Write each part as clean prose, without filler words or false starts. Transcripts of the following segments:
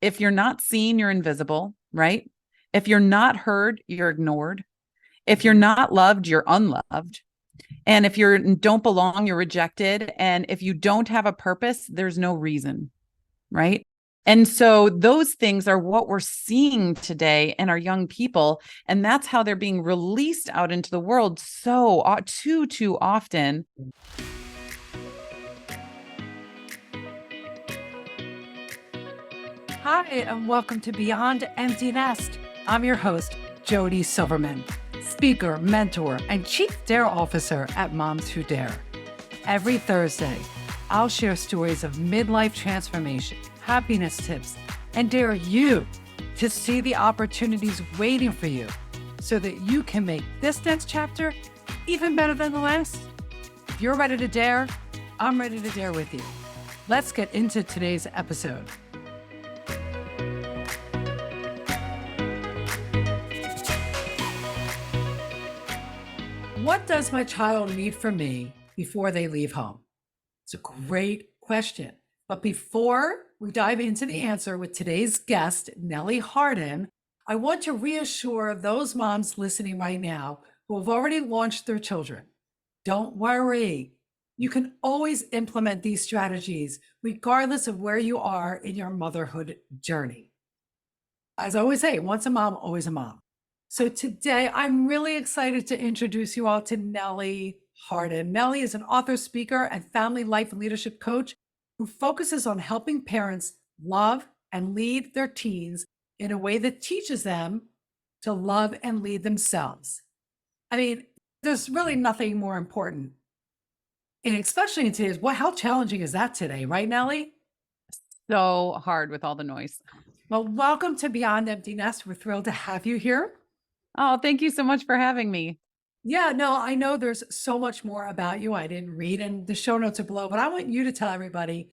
If you're not seen, you're invisible, right? If you're not heard, you're ignored. If you're not loved, you're unloved. And if you don't belong, you're rejected. And if you don't have a purpose, there's no reason, right? And so those things are what we're seeing today in our young people. And that's how they're being released out into the world so too often. Hi, and welcome to Beyond Empty Nest. I'm your host, Jody Silverman, speaker, mentor, and Chief Dare Officer at Moms Who Dare. Every Thursday, I'll share stories of midlife transformation, happiness tips, and dare you to see the opportunities waiting for you so that you can make this next chapter even better than the last. If you're ready to dare, I'm ready to dare with you. Let's get into today's episode. What does my child need from me before they leave home? It's a great question. But before we dive into the answer with today's guest, Nellie Harden, I want to reassure those moms listening right now who have already launched their children. Don't worry. You can always implement these strategies regardless of where you are in your motherhood journey. As I always say, once a mom, always a mom. So today, I'm really excited to introduce you all to Nellie Harden. Nellie is an author, speaker, and family life and leadership coach who focuses on helping parents love and lead their teens in a way that teaches them to love and lead themselves. I mean, there's really nothing more important. And especially in today's, how challenging is that today, right, Nellie? So hard with all the noise. Well, welcome to Beyond Empty Nest. We're thrilled to have you here. Oh, thank you so much for having me. Yeah, no, I know there's so much more about you I didn't read, and the show notes are below, but I want you to tell everybody,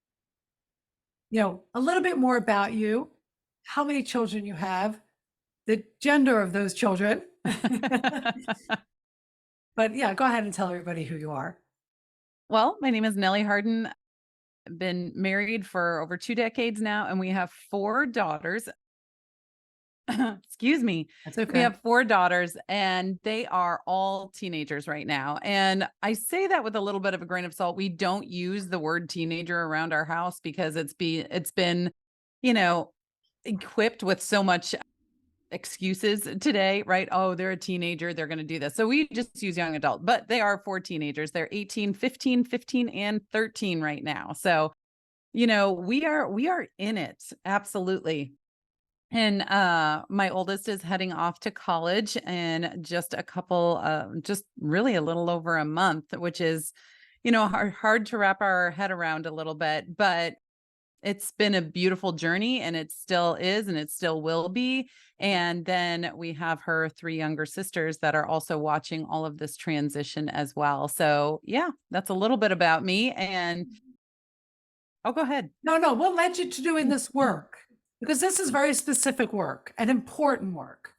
a little bit more about you, how many children you have, the gender of those children. But yeah, go ahead and tell everybody who you are. Well, my name is Nellie Harden. I've been married for over 2 decades now, and we have 4 daughters. Excuse me. That's okay. We have 4 daughters, and they are all teenagers right now. And I say that with a little bit of a grain of salt. We don't use the word teenager around our house because it's been, equipped with so much excuses today, right? Oh, they're a teenager, they're going to do this. So we just use young adult, but they are 4 teenagers. They're 18, 15, and 13 right now. So, we are in it. Absolutely. And my oldest is heading off to college in just just really a little over a month, which is, hard to wrap our head around a little bit, but it's been a beautiful journey, and it still is, and it still will be. And then we have her 3 younger sisters that are also watching all of this transition as well. So yeah, that's a little bit about me. And oh, go ahead. No, what led you to doing this work? Because this is very specific work and important work.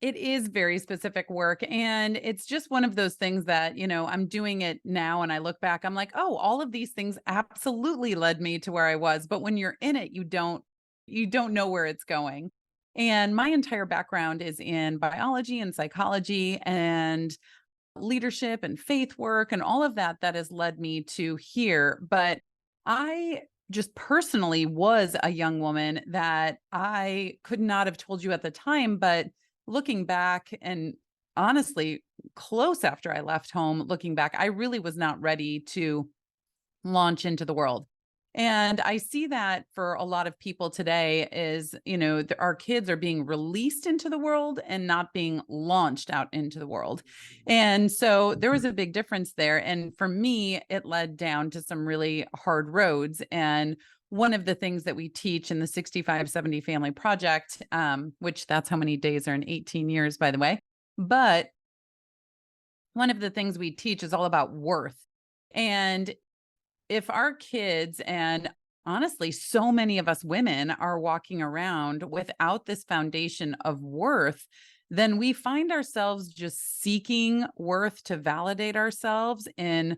It is very specific work. And it's just one of those things that, I'm doing it now. And I look back, I'm like, oh, all of these things absolutely led me to where I was. But when you're in it, you don't know where it's going. And my entire background is in biology and psychology and leadership and faith work and all of that has led me to here. But I just personally was a young woman that I could not have told you at the time, but looking back, and honestly, close after I left home, looking back, I really was not ready to launch into the world. And I see that for a lot of people today is, our kids are being released into the world and not being launched out into the world. And so there was a big difference there. And for me, it led down to some really hard roads. And one of the things that we teach in the 6570 Family Project, which that's how many days are in 18 years, by the way. But one of the things we teach is all about worth. And if our kids, and honestly, so many of us women are walking around without this foundation of worth, then we find ourselves just seeking worth to validate ourselves in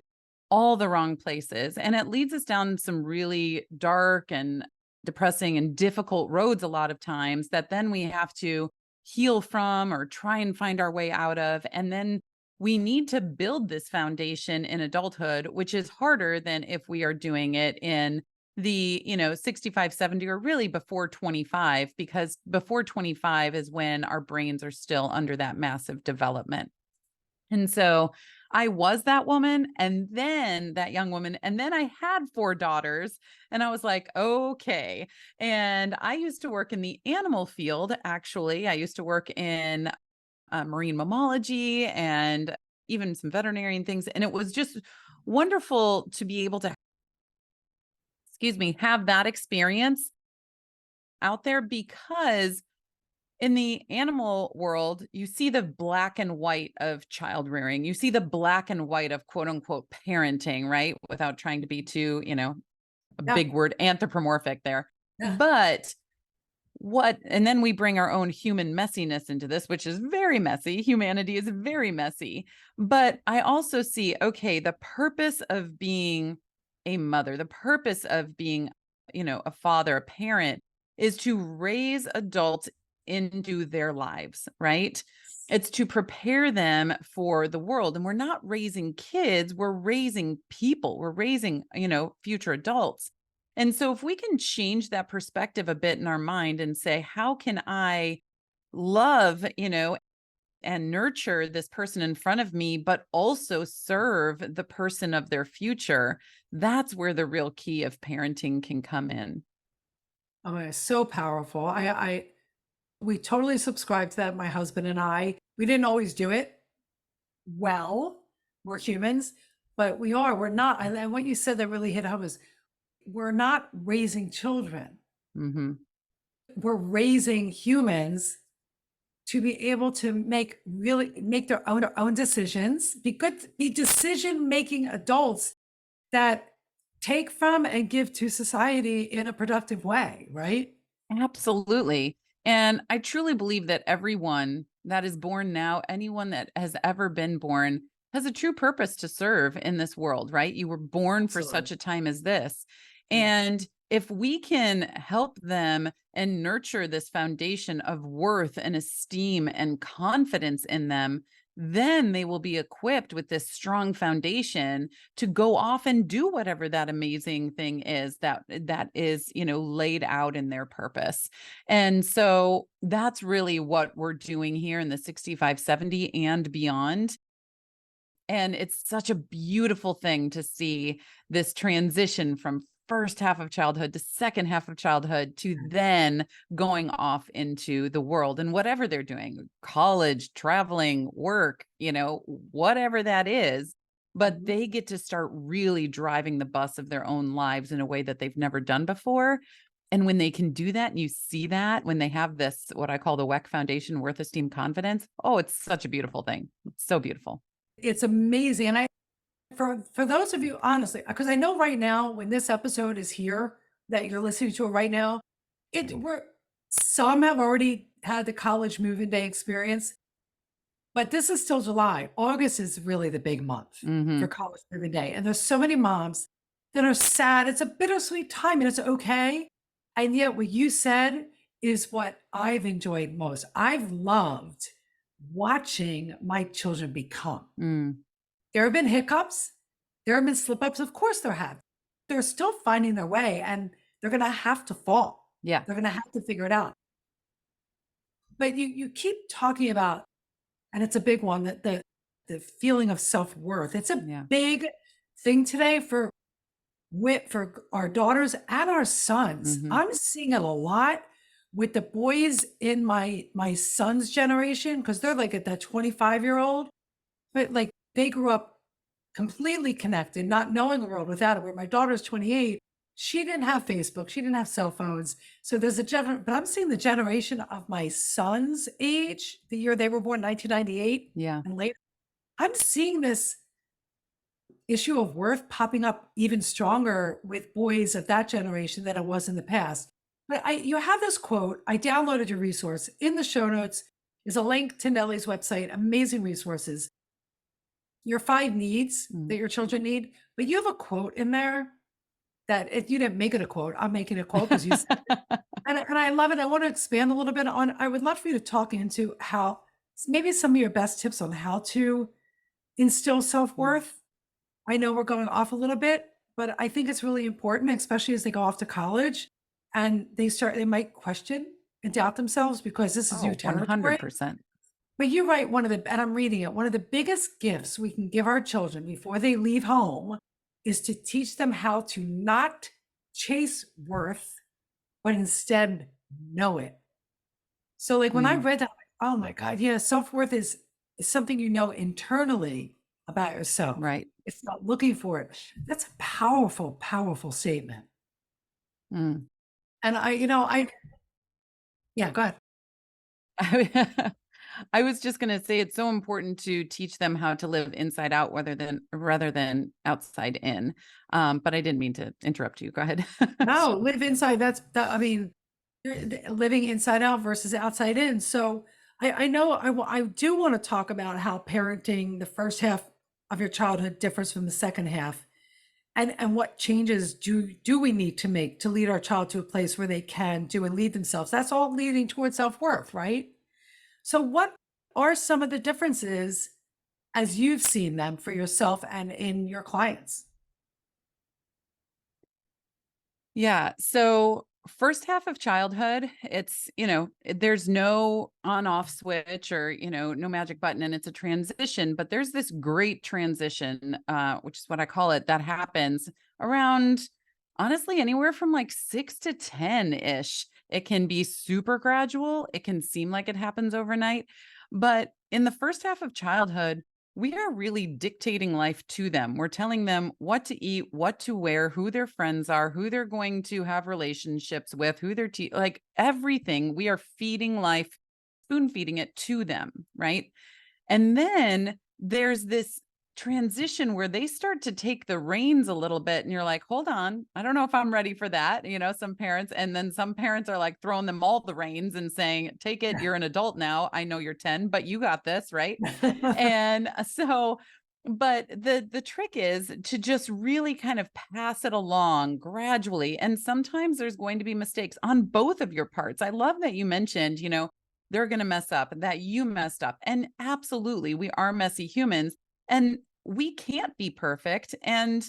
all the wrong places. And it leads us down some really dark and depressing and difficult roads a lot of times that then we have to heal from or try and find our way out of. And then we need to build this foundation in adulthood, which is harder than if we are doing it in the 65, 70, or really before 25, because before 25 is when our brains are still under that massive development. And so I was that woman and then that young woman. And then I had four daughters and I was like, okay. And I used to work in the animal field. Actually, I used to work in marine mammalogy and even some veterinarian things. And it was just wonderful to be able to, excuse me, have that experience out there, because in the animal world, you see the black and white of child rearing. You see the black and white of quote unquote parenting, right? Without trying to be too, a Yeah. big word, anthropomorphic there. Yeah. But and then we bring our own human messiness into this, which is very messy. Humanity is very messy. But I also see, okay, the purpose of being a mother, the purpose of being, a father, a parent, is to raise adults into their lives, right? It's to prepare them for the world. And we're not raising kids, we're raising people, we're raising, future adults. And so if we can change that perspective a bit in our mind and say, how can I love, and nurture this person in front of me, but also serve the person of their future? That's where the real key of parenting can come in. Oh, it's so powerful. We totally subscribe to that. My husband and I, we didn't always do it well. We're humans, but we're not. And what you said that really hit home is we're not raising children. Hmm. We're raising humans to be able to make their own decisions, be decision making adults that take from and give to society in a productive way, right? Absolutely. And I truly believe that everyone that is born now, anyone that has ever been born, has a true purpose to serve in this world, right? You were born for Absolutely. such a time as this. Yes. And if we can help them and nurture this foundation of worth and esteem and confidence in them, then they will be equipped with this strong foundation to go off and do whatever that amazing thing is that is, laid out in their purpose. And so that's really what we're doing here in the 65, 70 and beyond. And it's such a beautiful thing to see this transition from first half of childhood to second half of childhood to then going off into the world and whatever they're doing, college, traveling, work, whatever that is. But Mhm. they get to start really driving the bus of their own lives in a way that they've never done before. And when they can do that and you see that, when they have this, what I call the WEC Foundation, worth, esteem, confidence, oh, it's such a beautiful thing. It's so beautiful. It's amazing. And for those of you, honestly, because I know right now when this episode is here that you're listening to it right now, we're some have already had the college move-in day experience, but this is still July. August is really the big month for Hmm. college move-in day. And there's so many moms that are sad. It's a bittersweet time and it's okay. And yet what you said is what I've enjoyed most. I've loved watching my children become. Mm. There have been hiccups. There have been slip ups. Of course, there have. They're still finding their way and they're going to have to fall. Yeah. They're going to have to figure it out. But you keep talking about, and it's a big one, that the feeling of self worth. It's a Yeah. big thing today for our daughters and our sons. Hmm. I'm seeing it a lot with the boys in my son's generation because they're like at that 25-year-old, but like they grew up completely connected, not knowing the world without it. Where my daughter's 28, she didn't have Facebook, she didn't have cell phones. So there's but I'm seeing the generation of my son's age, the year they were born, 1998 Yeah. and later. I'm seeing this issue of worth popping up even stronger with boys of that generation than it was in the past. But you have this quote. I downloaded your resource. In the show notes is a link to Nellie's website, amazing resources. Your 5 needs Mm. that your children need, but you have a quote in there that if you didn't make it a quote, I'm making a quote because you said it. And I love it. I want to expand a little bit on, I would love for you to talk into how maybe some of your best tips on how to instill Mm. self-worth. I know we're going off a little bit, but I think it's really important, especially as they go off to college and they might question and doubt themselves because this is new Oh, territory. 100%. But you're right, and I'm reading it, one of the biggest gifts we can give our children before they leave home is to teach them how to not chase worth, but instead know it. So, like, when I Mm, read that, I'm like, oh my God, yeah, self-worth is something you know internally about yourself. right. It's not looking for it. That's a powerful, powerful statement. Mm. And yeah, go ahead. I was just gonna say it's so important to teach them how to live inside out rather than outside in. But I didn't mean to interrupt you. Go ahead. No, live inside. I mean, living inside out versus outside in. So I know I do want to talk about how parenting the first half of your childhood differs from the second half, and what changes do we need to make to lead our child to a place where they can do and lead themselves. That's all leading towards self-worth, right? So what are some of the differences as you've seen them for yourself and in your clients? Yeah. So, first half of childhood, there's no on off switch or, no magic button and it's a transition, but there's this great transition, which is what I call it, that happens around honestly anywhere from like 6 to 10 ish. It can be super gradual. It can seem like it happens overnight. But in the first half of childhood, we are really dictating life to them. We're telling them what to eat, what to wear, who their friends are, who they're going to have relationships with, who they're like everything. We are feeding life, spoon feeding it to them, right? And then there's this transition where they start to take the reins a little bit and you're like, "Hold on, I don't know if I'm ready for that." Some parents and then some parents are like throwing them all the reins and saying, "Take it, you're an adult now. I know you're 10, but you got this, right?" And so but the trick is to just really kind of pass it along gradually, and sometimes there's going to be mistakes on both of your parts. I love that you mentioned, they're going to mess up and that you messed up. And absolutely, we are messy humans and we can't be perfect. And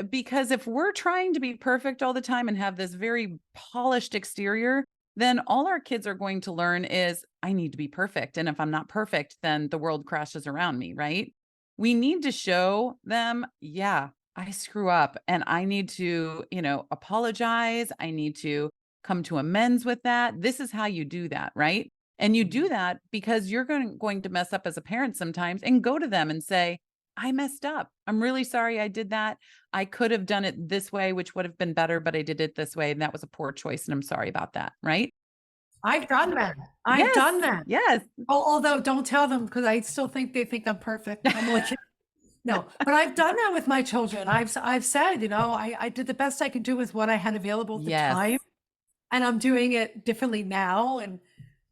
because if we're trying to be perfect all the time and have this very polished exterior, then all our kids are going to learn is I need to be perfect. And if I'm not perfect, then the world crashes around me, right? We need to show them, yeah, I screw up and I need to, apologize. I need to come to amends with that. This is how you do that, right? And you do that because you're going to mess up as a parent sometimes and go to them and say, I messed up. I'm really sorry I did that. I could have done it this way, which would have been better, but I did it this way. And that was a poor choice. And I'm sorry about that. Right. I've done that. I've Yes. done that. Yes. Although don't tell them because I still think they think I'm perfect. I'm like, no, but I've done that with my children. I've said, I did the best I could do with what I had available at the Yes. time, and I'm doing it differently now. And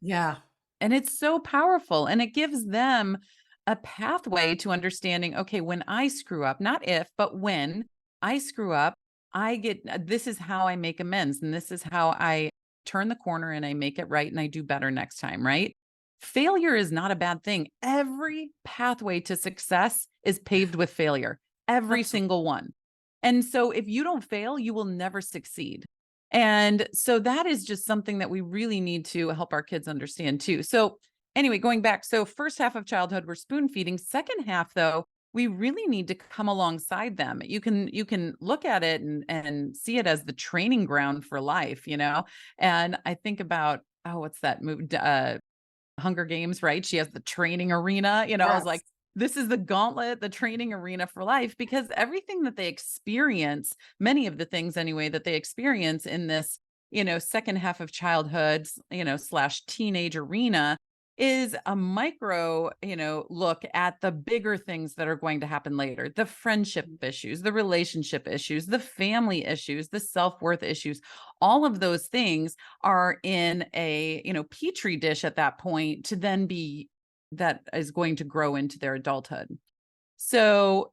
yeah, And it's so powerful. And it gives them a pathway to understanding, okay, when I screw up, not if, but when I screw up, this is how I make amends. And this is how I turn the corner and I make it right and I do better next time, right? Failure is not a bad thing. Every pathway to success is paved with failure, every absolutely. single one. And so if you don't fail, you will never succeed. And so that is just something that we really need to help our kids understand too. So anyway, going back, so first half of childhood, we're spoon feeding. Second half, though, we really need to come alongside them. You can look at it and see it as the training ground for life, And I think about, oh, what's that movie? Hunger Games, right? She has the training arena, I was like, Yes. this is the gauntlet, the training arena for life, because everything that they experience, many of the things anyway that they experience in this, second half of childhood, slash teenage arena is a micro, look at the bigger things that are going to happen later, the friendship issues, the relationship issues, the family issues, the self-worth issues, all of those things are in a, petri dish at that point to then be that is going to grow into their adulthood. So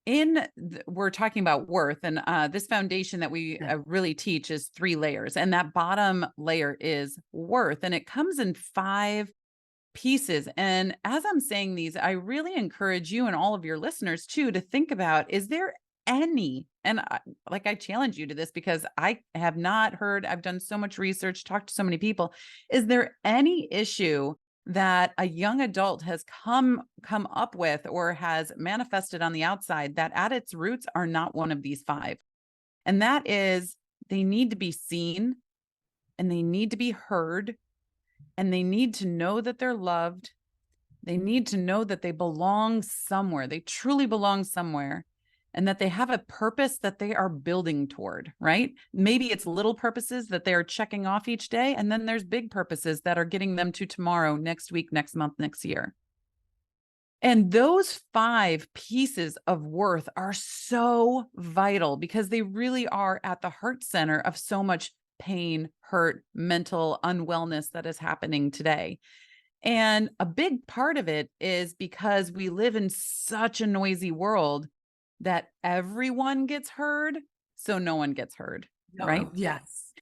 we're talking about worth, and this foundation that we Yeah. really teach is 3 layers, and that bottom layer is worth, and it comes in 5 pieces. And as I'm saying these, I really encourage you and all of your listeners too to think about, is there any, and like I challenge you to this because I have not heard, I've done so much research, talked to so many people. Is there any issue that a young adult has come up with or has manifested on the outside that at its roots are not one of these 5? And that is, they need to be seen, and they need to be heard, and they need to know that they're loved. They need to know that they belong somewhere. They truly belong somewhere, and that they have a purpose that they are building toward, right? Maybe it's little purposes that they are checking off each day. And then there's big purposes that are getting them to tomorrow, next week, next month, next year. And those 5 pieces of worth are so vital because they really are at the heart center of so much pain, hurt, mental unwellness that is happening today. And a big part of it is because we live in such a noisy world that everyone gets heard, so no one gets heard, right? No, yes.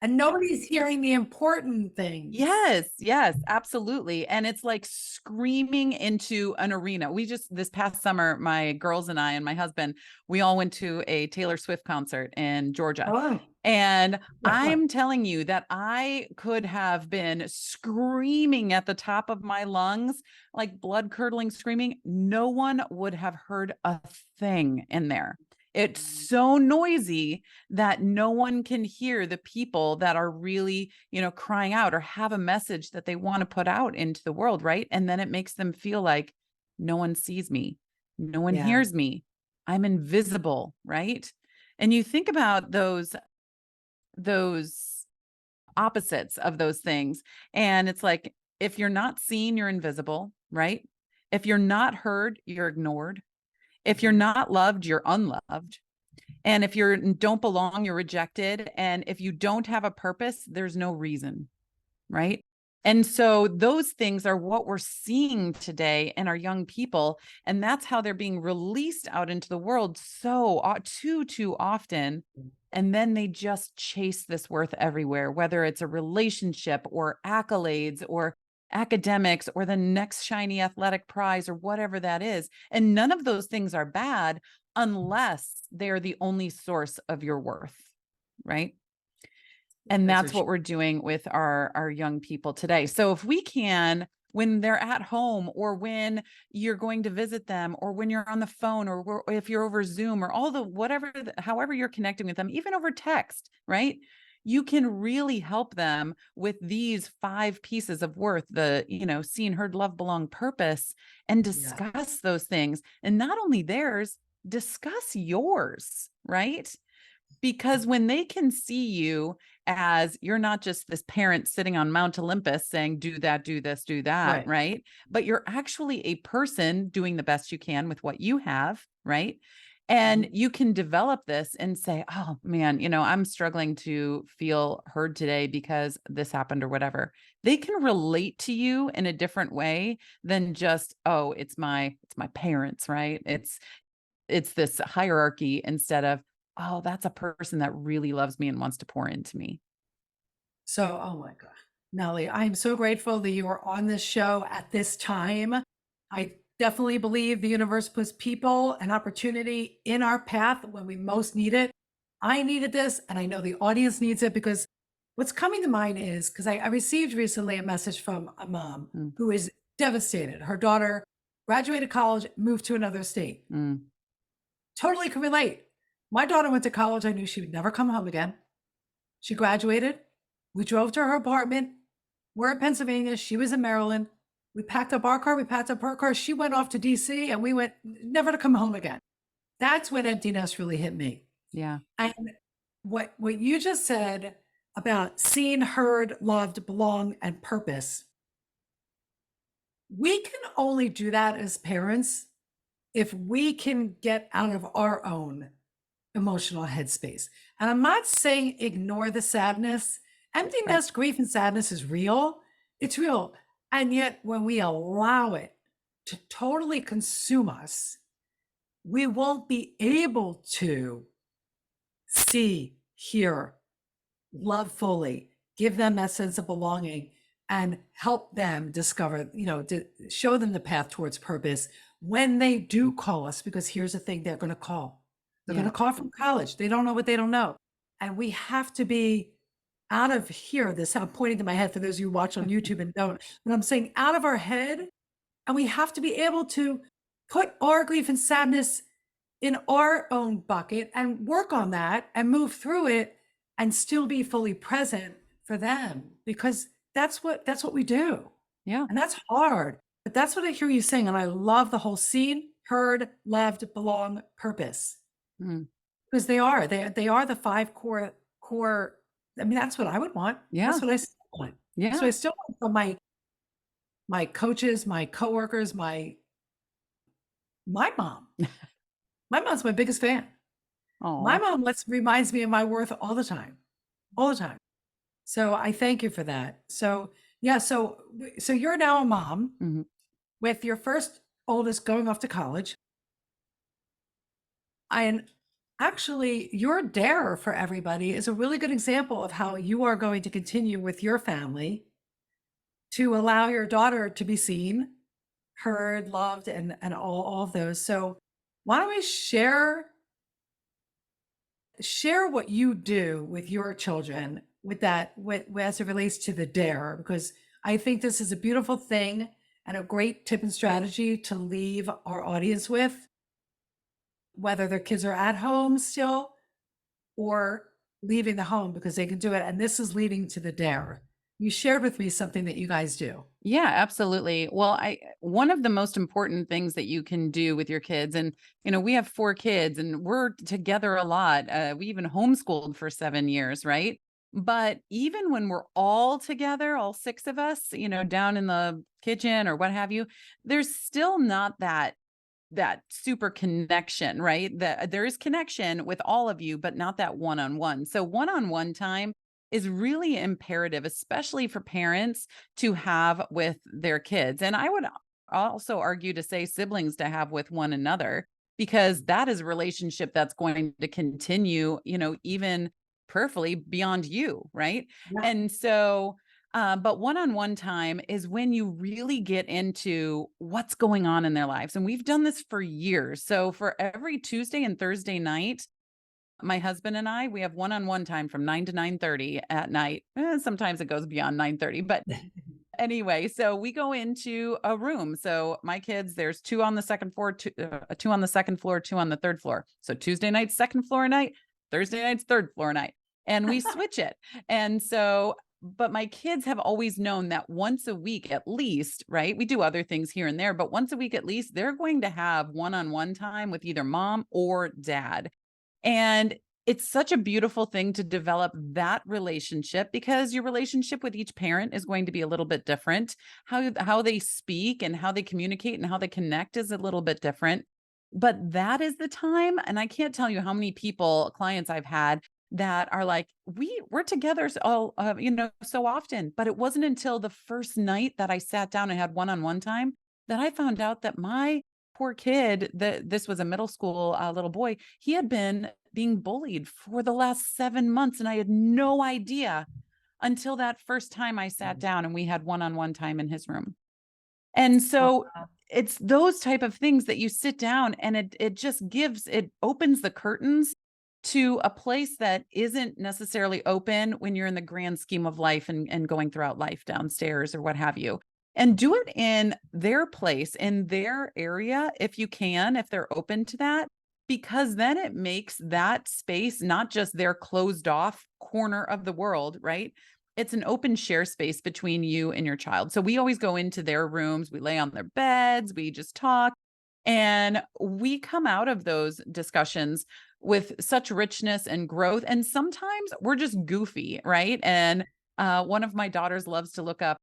And nobody's hearing the important things. Yes, yes, absolutely. And it's like screaming into an arena. We just, this past summer, my girls and I and my husband, we all went to a Taylor Swift concert in Georgia. Oh, And I'm telling you that I could have been screaming at the top of my lungs, like blood curdling screaming. No one would have heard a thing in there. It's so noisy that no one can hear the people that are really, crying out or have a message that they want to put out into the world, right? And then it makes them feel like no one sees me, no one yeah, hears me, I'm invisible, right? And you think about those opposites of those things, and it's like, if you're not seen, you're invisible, right? If you're not heard, you're ignored. If you're not loved, you're unloved. And if you don't belong, you're rejected. And if you don't have a purpose, there's no reason, right? And so those things are what we're seeing today in our young people. And that's how they're being released out into the world so too often. And then they just chase this worth everywhere, whether it's a relationship or accolades or academics or the next shiny athletic prize or whatever that is. And none of those things are bad unless they're the only source of your worth, right? And that's for that's sure. what we're doing with our young people today. So if we can, when they're at home or when you're going to visit them or when you're on the phone or if you're over Zoom or all the whatever, however you're connecting with them, even over text, right? You can really help them with these 5 pieces of worth, seen, heard, loved, belong, purpose, and Yeah, discuss those things. And not only theirs, discuss yours, right? Because when they can see you as you're not just this parent sitting on Mount Olympus saying, do that, do this, do that, right. right? But you're actually a person doing the best you can with what you have, right? And Mhm. you can develop this and say, oh man, I'm struggling to feel heard today because this happened or whatever. They can relate to you in a different way than just, oh, it's my parents, right? It's this hierarchy instead of, oh, that's a person that really loves me and wants to pour into me. So, oh my God, Nellie, I'm so grateful that you are on this show at this time. I definitely believe the universe puts people and opportunity in our path when we most need it. I needed this, and I know the audience needs it because what's coming to mind is because I received recently a message from a mom Mm, who is devastated. Her daughter graduated college, moved to another state. mm, Totally can relate. My daughter went to college. I knew she would never come home again. She graduated. We drove to her apartment. We're in Pennsylvania. She was in Maryland. We packed up our car. We packed up her car. She went off to DC and we went never to come home again. That's when emptiness really hit me. yeah, And what you just said about seen, heard, loved, belong, and purpose, we can only do that as parents if we can get out of our own emotional headspace. And I'm not saying ignore the sadness. right. Emptiness, grief, and sadness is real. It's real. And yet, when we allow it to totally consume us, we won't be able to see, hear, love fully, give them that sense of belonging, and help them discover, to show them the path towards purpose when they do call us. Because here's the thing, they're going to call. They're going Yeah. to call from college. They don't know what they don't know. And we have to be out of here. This, I'm pointing to my head for those of you who watch on YouTube and don't, but I'm saying out of our head. And we have to be able to put our grief and sadness in our own bucket and work on that and move through it and still be fully present for them, because that's what we do. Yeah. And that's hard. But that's what I hear you saying. And I love the whole seen, heard, loved, belong, purpose. Mm. Because they are the five core. I mean, that's what I would want. Yeah. That's what I still want. That's what Yeah. I still want from my coaches, my coworkers, my mom. My mom's my biggest fan. My Oh. mom reminds me of my worth all the time, all the time. So I thank you for that. So yeah, so you're now a mom Hmm. with your first oldest going off to college. And actually, your dare for everybody is a really good example of how you are going to continue with your family to allow your daughter to be seen, heard, loved, and all of those. So why don't we share what you do with your children with that, as it relates to the dare, because I think this is a beautiful thing and a great tip and strategy to leave our audience with, whether their kids are at home still or leaving the home, because they can do it. And this is leading to the dare. You shared with me something that you guys do. Yeah, absolutely. Well, one of the most important things that you can do with your kids, and we have 4 kids and we're together a lot. We even homeschooled for 7 years, right? But even when we're all together, all 6 of us, down in the kitchen or what have you, there's still not that super connection, right? That there is connection with all of you, but not that one-on-one. So one-on-one time is really imperative, especially for parents to have with their kids. And I would also argue to say siblings to have with one another, because that is a relationship that's going to continue, even prayerfully beyond you, right? Yeah. And so but one-on-one time is when you really get into what's going on in their lives. And we've done this for years. So for every Tuesday and Thursday night, my husband and I, we have one-on-one time from 9 to 9:30 at night. Sometimes it goes beyond 9:30, but anyway, so we go into a room. So my kids, there's 2 on the second floor, 2 on the second floor, 2 on the third floor. So Tuesday night, second floor night, Thursday night's third floor night, and we switch it. And so, but my kids have always known that once a week at least, right? We do other things here and there, but once a week at least, they're going to have one-on-one time with either mom or dad. And it's such a beautiful thing to develop that relationship, because your relationship with each parent is going to be a little bit different. How they speak and how they communicate and how they connect is a little bit different. But that is the time, and I can't tell you how many clients I've had that are like, we're together so often, but it wasn't until the first night that I sat down and had one-on-one time that I found out that my poor kid, that this was a middle school little boy, he had been being bullied for the last 7 months. And I had no idea until that first time I sat down and we had one-on-one time in his room. And Wow. so it's those type of things that you sit down and it opens the curtains to a place that isn't necessarily open when you're in the grand scheme of life and going throughout life downstairs or what have you. And do it in their place, in their area, if you can, if they're open to that, because then it makes that space not just their closed off corner of the world, right? It's an open share space between you and your child. So we always go into their rooms, we lay on their beds, we just talk, and we come out of those discussions with such richness and growth. And sometimes we're just goofy, right? And one of my daughters loves to look up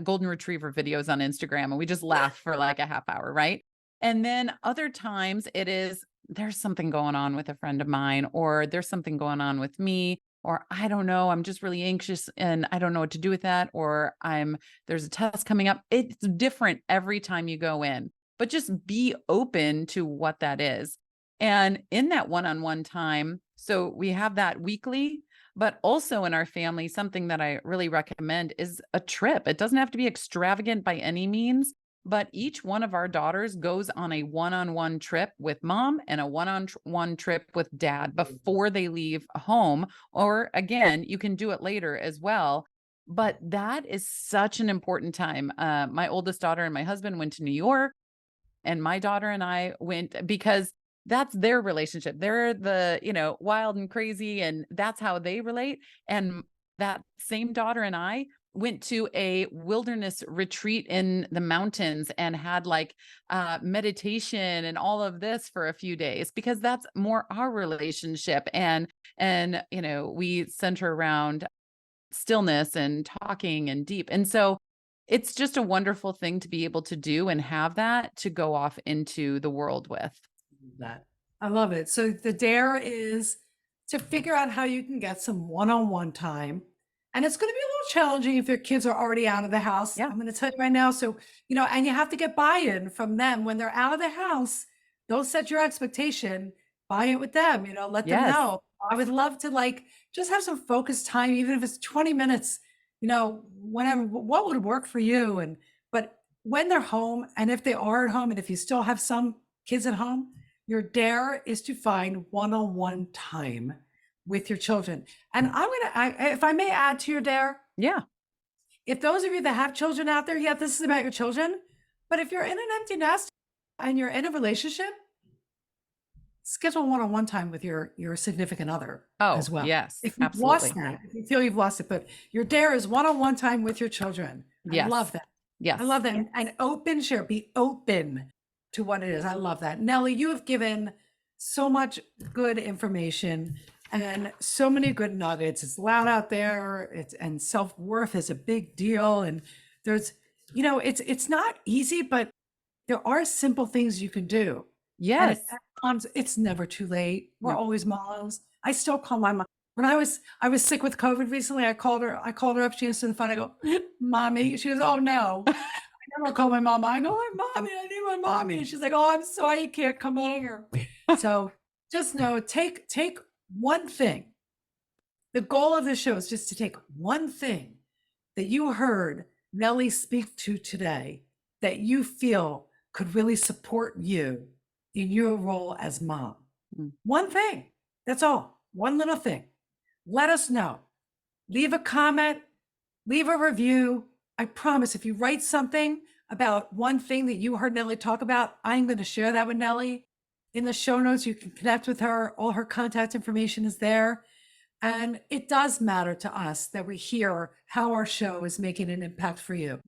golden retriever videos on Instagram, and we just laugh for like a half hour, right? And then other times there's something going on with a friend of mine, or there's something going on with me, or I don't know, I'm just really anxious and I don't know what to do with that, or there's a test coming up. It's different every time you go in. but just be open to what that is. And in that one-on-one time, so we have that weekly, but also in our family, something that I really recommend is a trip. It doesn't have to be extravagant by any means, but each one of our daughters goes on a one-on-one trip with mom and a one-on-one trip with dad before they leave home. Or again, you can do it later as well. But that is such an important time. My oldest daughter and my husband went to New York, and my daughter and I went because that's their relationship. They're the, wild and crazy, and that's how they relate. And that same daughter and I went to a wilderness retreat in the mountains and had like meditation and all of this for a few days because that's more our relationship. And we center around stillness and talking and deep. And so it's just a wonderful thing to be able to do and have that to go off into the world with. That. I love it. So the dare is to figure out how you can get some one-on-one time. And it's going to be a little challenging if your kids are already out of the house. Yeah. I'm going to tell you right now. So, and you have to get buy-in from them when they're out of the house. Don't set your expectation, buy it with them, let them Yes. know. I would love to just have some focused time, even if it's 20 minutes, whenever, what would work for you. But when they're home, and if they are at home, and if you still have some kids at home, your dare is to find one-on-one time with your children. And if I may add to your dare, Yeah. if those of you that have children out there, yeah, this is about your children. But if you're in an empty nest and you're in a relationship, schedule one-on-one time with your significant other as well. Yes, If you've absolutely. lost that, if you feel you've lost it, but your dare is one-on-one time with your children. I love that. Yes. I love that. And open, share, be open to what it is. I love that. Nellie, you have given so much good information and so many good nuggets. It's loud out there. And self-worth is a big deal. And there's, it's not easy, but there are simple things you can do. Yes. And at times it's never too late. We're always moms. I still call my mom. When I was sick with COVID recently, I called her up. She answered the phone. I go, Mommy. She goes, oh no. I never call my mom. I go, I'm Mommy. I need my mommy. And she's like, oh, I'm sorry, you can't come over. So just know, take one thing. The goal of the show is just to take one thing that you heard Nellie speak to today that you feel could really support you in your role as mom. One thing. That's all. One little thing. Let us know. Leave a comment, leave a review. I promise if you write something about one thing that you heard Nellie talk about, I'm going to share that with Nellie. In the show notes, you can connect with her. All her contact information is there. And it does matter to us that we hear how our show is making an impact for you.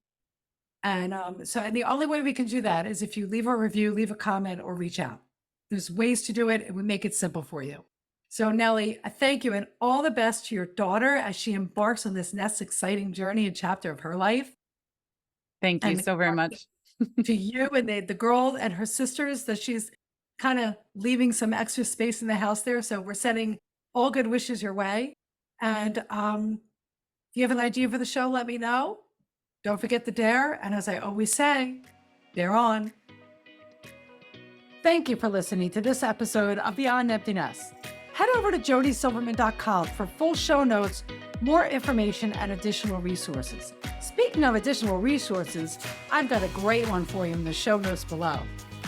And and the only way we can do that is if you leave a review, leave a comment, or reach out. There's ways to do it, and we make it simple for you. So Nellie, I thank you, and all the best to your daughter as she embarks on this next exciting journey and chapter of her life. Thank you And so very much. to you and the girl and her sisters that she's kind of leaving some extra space in the house there. So we're sending all good wishes your way. And if you have an idea for the show, let me know. Don't forget the dare. And as I always say, dare on. Thank you for listening to this episode of Beyond Emptiness. Head over to jodysilverman.com for full show notes, more information, and additional resources. Speaking of additional resources, I've got a great one for you in the show notes below.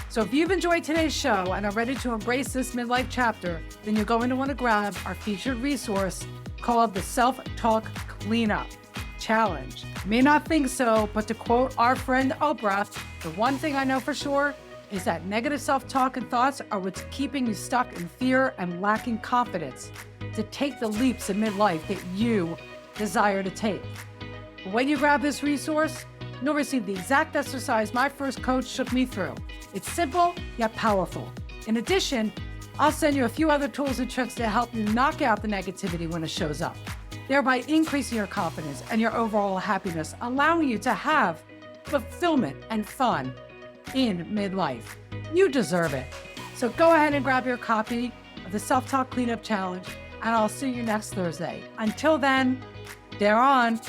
So if you've enjoyed today's show and are ready to embrace this midlife chapter, then you're going to want to grab our featured resource called the Self-Talk Cleanup Challenge. You may not think so, but to quote our friend Oprah, the one thing I know for sure is that negative self-talk and thoughts are what's keeping you stuck in fear and lacking confidence to take the leaps in midlife that you desire to take. When you grab this resource, you'll receive the exact exercise my first coach took me through. It's simple, yet powerful. In addition, I'll send you a few other tools and tricks to help you knock out the negativity when it shows up, thereby increasing your confidence and your overall happiness, allowing you to have fulfillment and fun in midlife. You deserve it. So go ahead and grab your copy of the Self-Talk Cleanup Challenge, and I'll see you next Thursday. Until then, dare on.